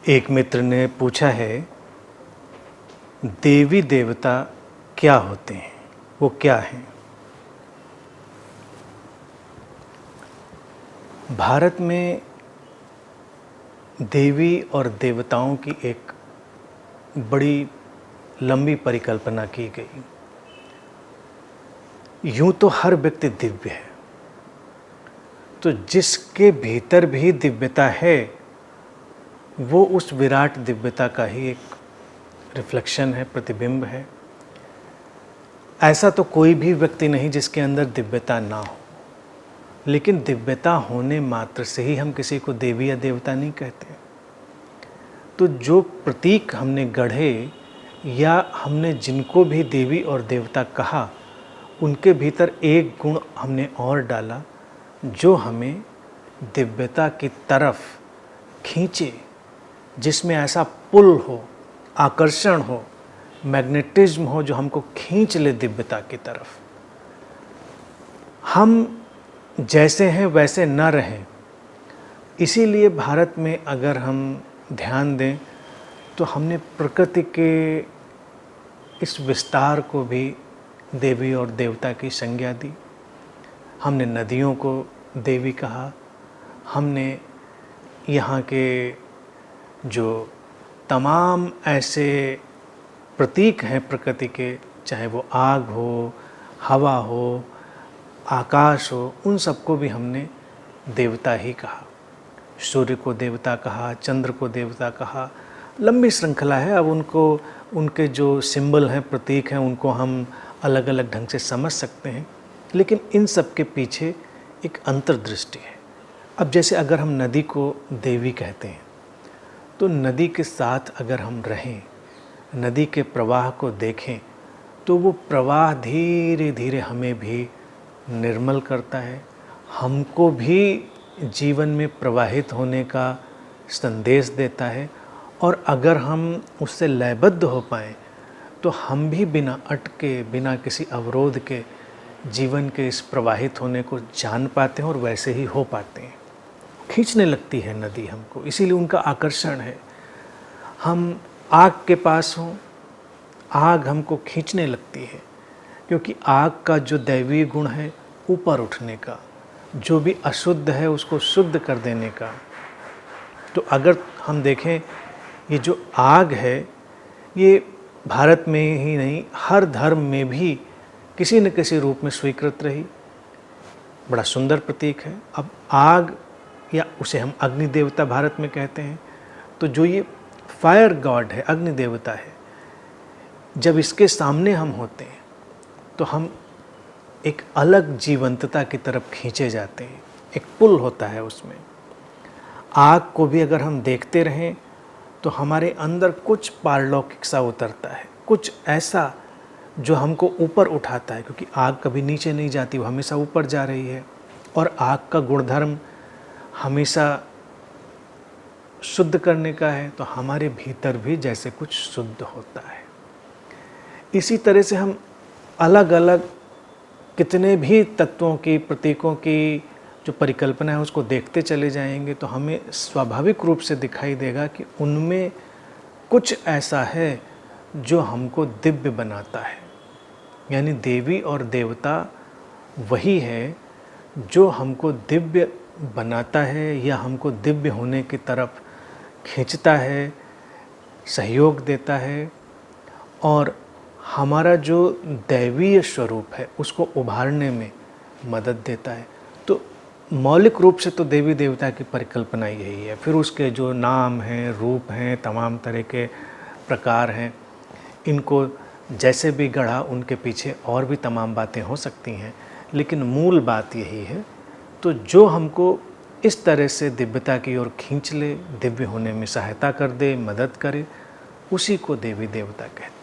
एक मित्र ने पूछा है, देवी देवता क्या होते हैं, वो क्या हैं? भारत में देवी और देवताओं की एक बड़ी लंबी परिकल्पना की गई। यूं तो हर व्यक्ति दिव्य है, तो जिसके भीतर भी दिव्यता है वो उस विराट दिव्यता का ही एक रिफ्लेक्शन है, प्रतिबिंब है। ऐसा तो कोई भी व्यक्ति नहीं जिसके अंदर दिव्यता ना हो, लेकिन दिव्यता होने मात्र से ही हम किसी को देवी या देवता नहीं कहते। तो जो प्रतीक हमने गढ़े या हमने जिनको भी देवी और देवता कहा, उनके भीतर एक गुण हमने और डाला जो हमें दिव्यता की तरफ खींचे, जिसमें ऐसा पुल हो, आकर्षण हो, मैग्नेटिज्म हो जो हमको खींच ले दिव्यता की तरफ। हम जैसे हैं वैसे न रहें। इसीलिए भारत में अगर हम ध्यान दें तो हमने प्रकृति के इस विस्तार को भी देवी और देवता की संज्ञा दी। हमने नदियों को देवी कहा, हमने यहाँ के जो तमाम ऐसे प्रतीक हैं प्रकृति के, चाहे वो आग हो, हवा हो, आकाश हो, उन सबको भी हमने देवता ही कहा। सूर्य को देवता कहा, चंद्र को देवता कहा। लंबी श्रृंखला है। अब उनके जो सिंबल हैं, प्रतीक हैं, उनको हम अलग अलग ढंग से समझ सकते हैं, लेकिन इन सब के पीछे एक अंतर्दृष्टि है। अब जैसे अगर हम नदी को देवी कहते हैं, तो नदी के साथ अगर हम रहें, नदी के प्रवाह को देखें, तो वो प्रवाह धीरे धीरे हमें भी निर्मल करता है, हमको भी जीवन में प्रवाहित होने का संदेश देता है। और अगर हम उससे लयबद्ध हो पाएँ तो हम भी बिना अटके, बिना किसी अवरोध के जीवन के इस प्रवाहित होने को जान पाते हैं और वैसे ही हो पाते हैं। खींचने लगती है नदी हमको, इसीलिए उनका आकर्षण है। हम आग के पास हों, आग हमको खींचने लगती है, क्योंकि आग का जो दैवीय गुण है ऊपर उठने का, जो भी अशुद्ध है उसको शुद्ध कर देने का। तो अगर हम देखें, ये जो आग है ये भारत में ही नहीं, हर धर्म में भी किसी न किसी रूप में स्वीकृत रही। बड़ा सुंदर प्रतीक है। अब आग, या उसे हम अग्नि देवता भारत में कहते हैं, तो जो ये फायर गॉड है, अग्नि देवता है, जब इसके सामने हम होते हैं तो हम एक अलग जीवंतता की तरफ खींचे जाते हैं। एक पुल होता है उसमें। आग को भी अगर हम देखते रहें तो हमारे अंदर कुछ पारलौकिक सा उतरता है, कुछ ऐसा जो हमको ऊपर उठाता है, क्योंकि आग कभी नीचे नहीं जाती, वो हमेशा ऊपर जा रही है। और आग का गुणधर्म हमेशा शुद्ध करने का है, तो हमारे भीतर भी जैसे कुछ शुद्ध होता है। इसी तरह से हम अलग अलग कितने भी तत्वों की, प्रतीकों की जो परिकल्पना है उसको देखते चले जाएंगे तो हमें स्वाभाविक रूप से दिखाई देगा कि उनमें कुछ ऐसा है जो हमको दिव्य बनाता है। यानी देवी और देवता वही है जो हमको दिव्य बनाता है या हमको दिव्य होने की तरफ खींचता है, सहयोग देता है, और हमारा जो दैवीय स्वरूप है उसको उभारने में मदद देता है। तो मौलिक रूप से तो देवी देवता की परिकल्पना यही है। फिर उसके जो नाम हैं, रूप हैं, तमाम तरह के प्रकार हैं, इनको जैसे भी गढ़ा उनके पीछे और भी तमाम बातें हो सकती हैं, लेकिन मूल बात यही है। तो जो हमको इस तरह से दिव्यता की ओर खींच ले, दिव्य होने में सहायता कर दे, मदद करे, उसी को देवी देवता कहते हैं।